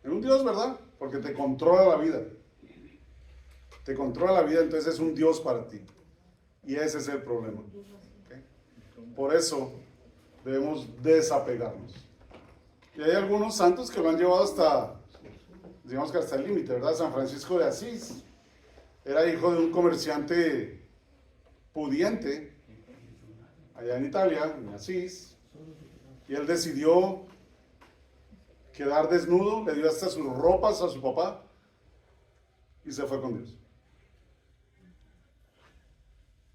En un Dios, ¿verdad? Porque te controla la vida. Te controla la vida, entonces es un Dios para ti. Y ese es el problema. ¿Okay? Por eso debemos desapegarnos. Y hay algunos santos que lo han llevado hasta, digamos que hasta el límite, ¿verdad? San Francisco de Asís era hijo de un comerciante pudiente allá en Italia, en Asís, y él decidió quedar desnudo, le dio hasta sus ropas a su papá y se fue con Dios.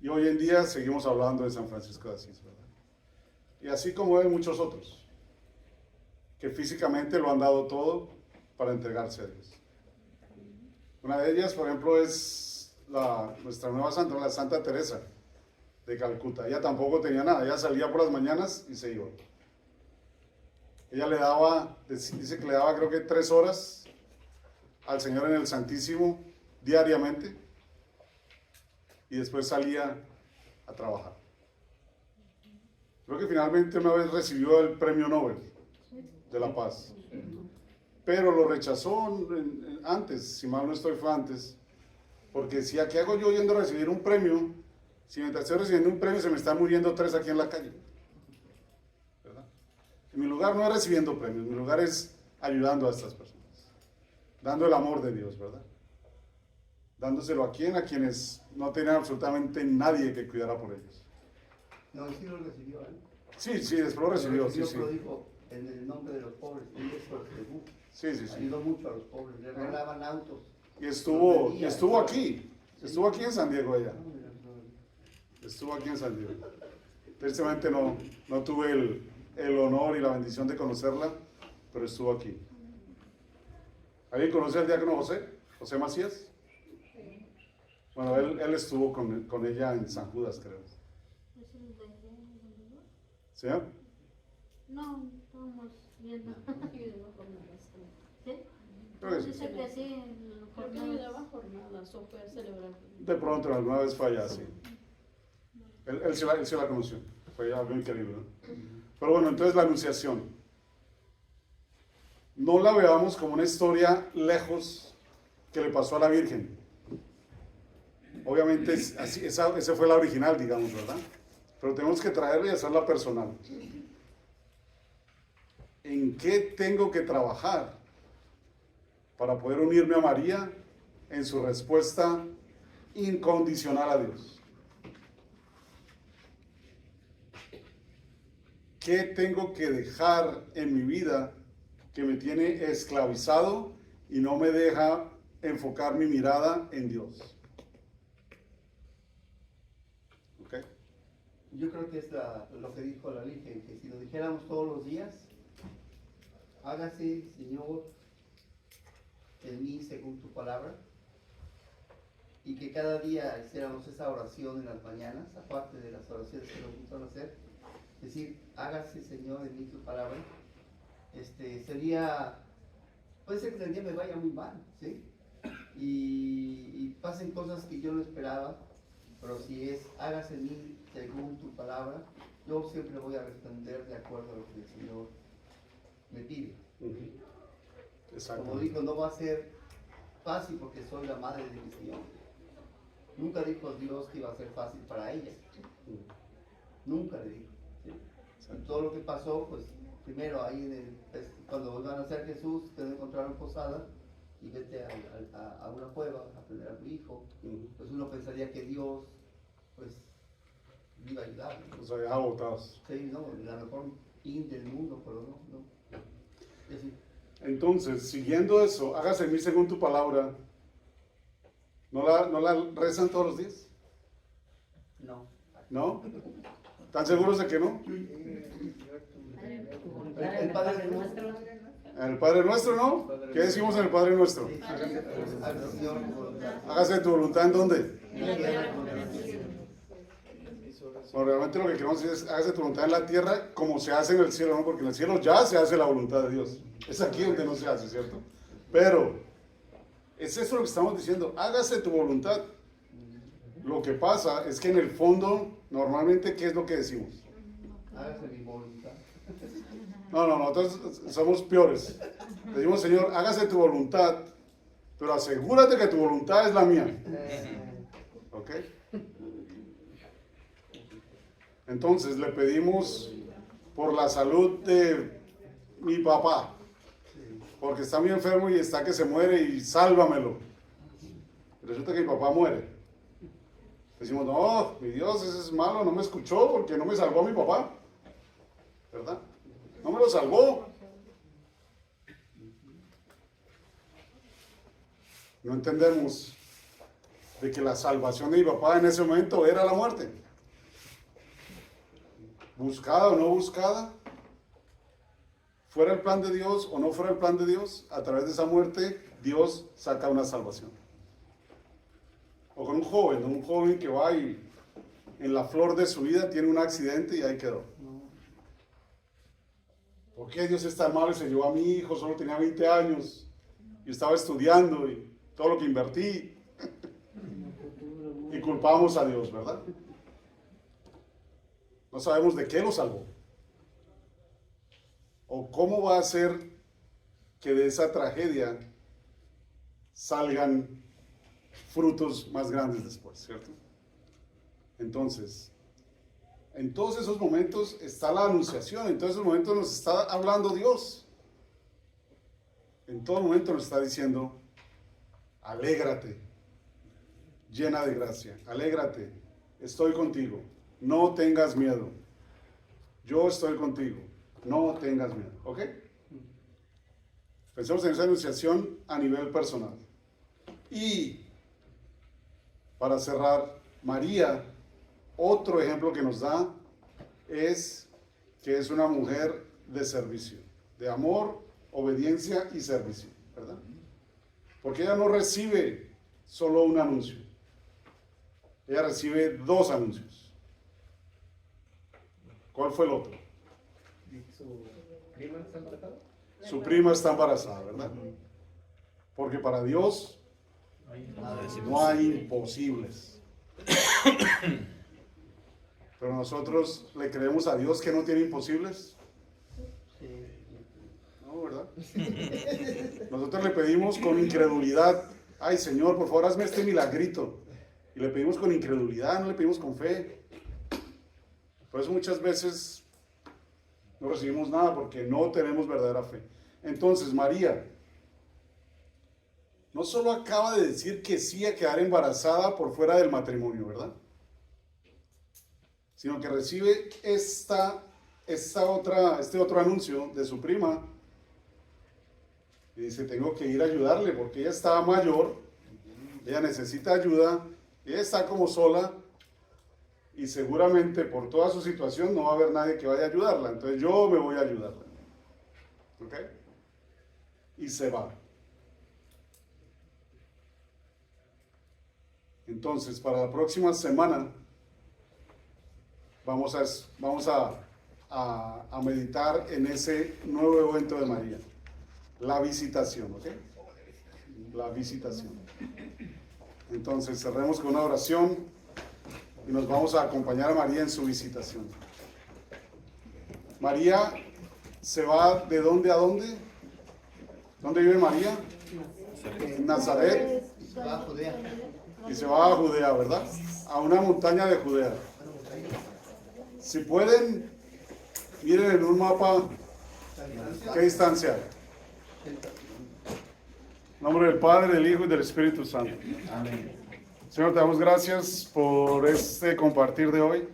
Y hoy en día seguimos hablando de San Francisco de Asís, ¿verdad? Y así como él, muchos otros que físicamente lo han dado todo para entregarse a Dios. Una de ellas, por ejemplo, es nuestra nueva santa, la Santa Teresa de Calcuta. Ella tampoco tenía nada, ella salía por las mañanas y se iba. Ella le daba, dice que le daba creo que 3 horas al Señor en el Santísimo diariamente y después salía a trabajar. Creo que finalmente una vez recibió el premio Nobel de la Paz, pero lo rechazó antes, si mal no estoy fue antes, porque decía, ¿qué hago yo yendo a recibir un premio si mientras estoy recibiendo un premio se me están muriendo 3 aquí en la calle? ¿Verdad? Mi lugar no es recibiendo premios, mi lugar es ayudando a estas personas, dando el amor de Dios, ¿verdad? Dándoselo a quienes no tenían absolutamente nadie que cuidara por ellos. No, sí lo recibió, ¿eh? Sí, después lo recibió, sí. Pero dijo, en el nombre de los pobres, y eso Sí. ayudó mucho a los pobres, le regalaban autos. Y estuvo aquí en San Diego ella. Estuvo aquí en San Diego. Tristemente no tuve el honor y la bendición de conocerla, pero estuvo aquí. ¿Alguien conoce al diácono José? ¿José Macías? Bueno, él estuvo con ella en San Judas, creo. ¿Es el de donde yo? ¿Sí? No, estamos viendo. ¿Sí? Creo que sí. Dice que sí. Creo que ayudaba jornadas o fue a celebrar. De pronto, alguna vez fue allá, sí. Él sí la conoció. Fue algo increíble, ¿no? Pero bueno, entonces la anunciación. No la veamos como una historia lejos que le pasó a la Virgen. Obviamente, esa fue la original, digamos, ¿verdad? Pero tenemos que traerla y hacerla personal. ¿En qué tengo que trabajar para poder unirme a María en su respuesta incondicional a Dios? ¿Qué tengo que dejar en mi vida que me tiene esclavizado y no me deja enfocar mi mirada en Dios? ¿Ok? Yo creo que es lo que dijo la Virgen, que si lo dijéramos todos los días, hágase, Señor, en mí según tu palabra, y que cada día hiciéramos esa oración en las mañanas, aparte de las oraciones que nos gustan hacer, decir, hágase, Señor, en mí tu palabra, sería, puede ser que el día me vaya muy mal, ¿sí? Y pasen cosas que yo no esperaba, pero si es, hágase en mí según tu palabra, yo siempre voy a responder de acuerdo a lo que el Señor me pide. Exacto. Como dijo, no va a ser fácil porque soy la madre de mi Señor. Nunca dijo Dios que iba a ser fácil para ella. Nunca le dijo. ¿Sí? Y todo lo que pasó, pues primero ahí cuando iban a nacer Jesús, te encontraron posada y vete a una cueva a tener a tu hijo. Pues uno pensaría que Dios, pues, me iba a ayudar, ¿no? Los había botados. Sí, no, la mejor fin del mundo, pero no. Y así. Entonces, siguiendo eso, hágase en mí según tu palabra. ¿No la rezan todos los días? No. ¿No? ¿Están seguros de que no? El Padre Nuestro. En el Padre Nuestro, ¿no? ¿Qué decimos en el Padre Nuestro? Hágase tu voluntad, ¿en dónde? Bueno, realmente lo que queremos decir es, hágase tu voluntad en la tierra como se hace en el cielo, ¿no? Porque en el cielo ya se hace la voluntad de Dios. Es aquí donde no se hace, ¿cierto? Pero, es eso lo que estamos diciendo, hágase tu voluntad. Lo que pasa es que en el fondo, normalmente, ¿qué es lo que decimos? Hágase mi voluntad. No, nosotros somos peores. Decimos, Señor, hágase tu voluntad, pero asegúrate que tu voluntad es la mía. ¿Ok? Entonces le pedimos por la salud de mi papá, porque está muy enfermo y está que se muere y sálvamelo. Resulta que mi papá muere. Decimos, no, mi Dios, ese es malo, no me escuchó porque no me salvó a mi papá. ¿Verdad? No me lo salvó. No entendemos de que la salvación de mi papá en ese momento era la muerte. Buscada o no buscada, fuera el plan de Dios o no fuera el plan de Dios, a través de esa muerte Dios saca una salvación. O con un joven que va y en la flor de su vida tiene un accidente y ahí quedó. ¿Por qué Dios es tan malo y se llevó a mi hijo? Solo tenía 20 años y estaba estudiando y todo lo que invertí. Y culpamos a Dios, ¿verdad? No sabemos de qué lo salvó. O cómo va a ser que de esa tragedia salgan frutos más grandes después, ¿cierto? Entonces, en todos esos momentos está la anunciación, en todos esos momentos nos está hablando Dios. En todo momento nos está diciendo, alégrate, llena de gracia, alégrate, estoy contigo, no tengas miedo, yo estoy contigo, no tengas miedo, ¿ok? Pensemos en esa anunciación a nivel personal. Y para cerrar, María otro ejemplo que nos da es que es una mujer de servicio, de amor, obediencia y servicio, ¿verdad? Porque ella no recibe solo un anuncio, ella recibe 2 anuncios. ¿Cuál fue el otro? ¿Su prima está embarazada? Su prima está embarazada, ¿verdad? Porque para Dios no hay imposibles. Pero nosotros le creemos a Dios que no tiene imposibles. No, ¿verdad? Nosotros le pedimos con incredulidad, ay Señor, por favor hazme este milagrito. Y le pedimos con incredulidad, no le pedimos con fe. Por eso muchas veces no recibimos nada porque no tenemos verdadera fe. Entonces María no solo acaba de decir que sí a quedar embarazada por fuera del matrimonio, ¿verdad? Sino que recibe este otro anuncio de su prima y dice, tengo que ir a ayudarle porque ella está mayor, ella necesita ayuda, ella está como sola y seguramente por toda su situación no va a haber nadie que vaya a ayudarla, entonces yo me voy a ayudarla. ¿Ok? Y se va. Entonces, para la próxima semana vamos a meditar en ese nuevo evento de María, la visitación, ¿ok? La visitación. Entonces, cerremos con una oración y nos vamos a acompañar a María en su visitación. María se va ¿de dónde a dónde? ¿Dónde vive María? En Nazaret. Se va a Judea. Y se va a Judea, ¿verdad? A una montaña de Judea. Si pueden, miren en un mapa qué distancia hay. En nombre del Padre, del Hijo y del Espíritu Santo. Amén. Señor, te damos gracias por este compartir de hoy.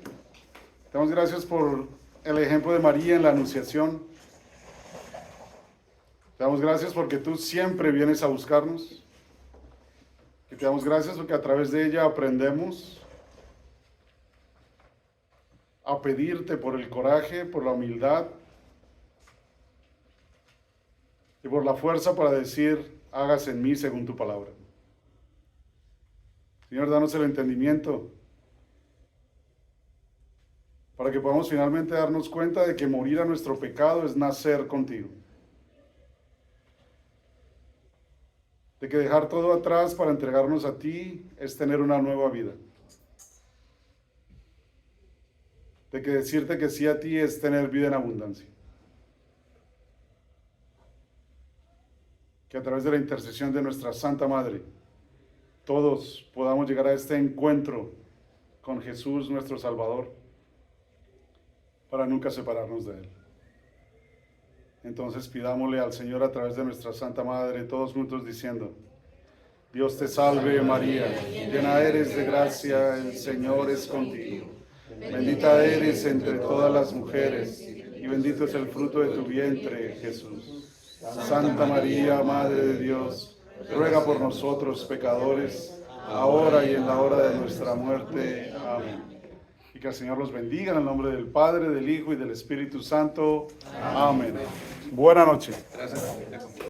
Te damos gracias por el ejemplo de María en la Anunciación. Te damos gracias porque tú siempre vienes a buscarnos. Y te damos gracias porque a través de ella aprendemos a pedirte por el coraje, por la humildad y por la fuerza para decir, hágase en mí según tu palabra. Señor, danos el entendimiento para que podamos finalmente darnos cuenta de que morir a nuestro pecado es nacer contigo. De que dejar todo atrás para entregarnos a ti es tener una nueva vida. De que decirte que sí a ti es tener vida en abundancia. Que a través de la intercesión de nuestra Santa Madre, todos podamos llegar a este encuentro con Jesús nuestro Salvador, para nunca separarnos de Él. Entonces pidámosle al Señor a través de nuestra Santa Madre, todos juntos diciendo, Dios te salve María, llena eres de gracia, el Señor es contigo. Bendita eres entre todas las mujeres, y bendito es el fruto de tu vientre, Jesús. Santa María, Madre de Dios, ruega por nosotros pecadores, ahora y en la hora de nuestra muerte. Amén. Y que el Señor los bendiga en el nombre del Padre, del Hijo y del Espíritu Santo. Amén. Buena noche.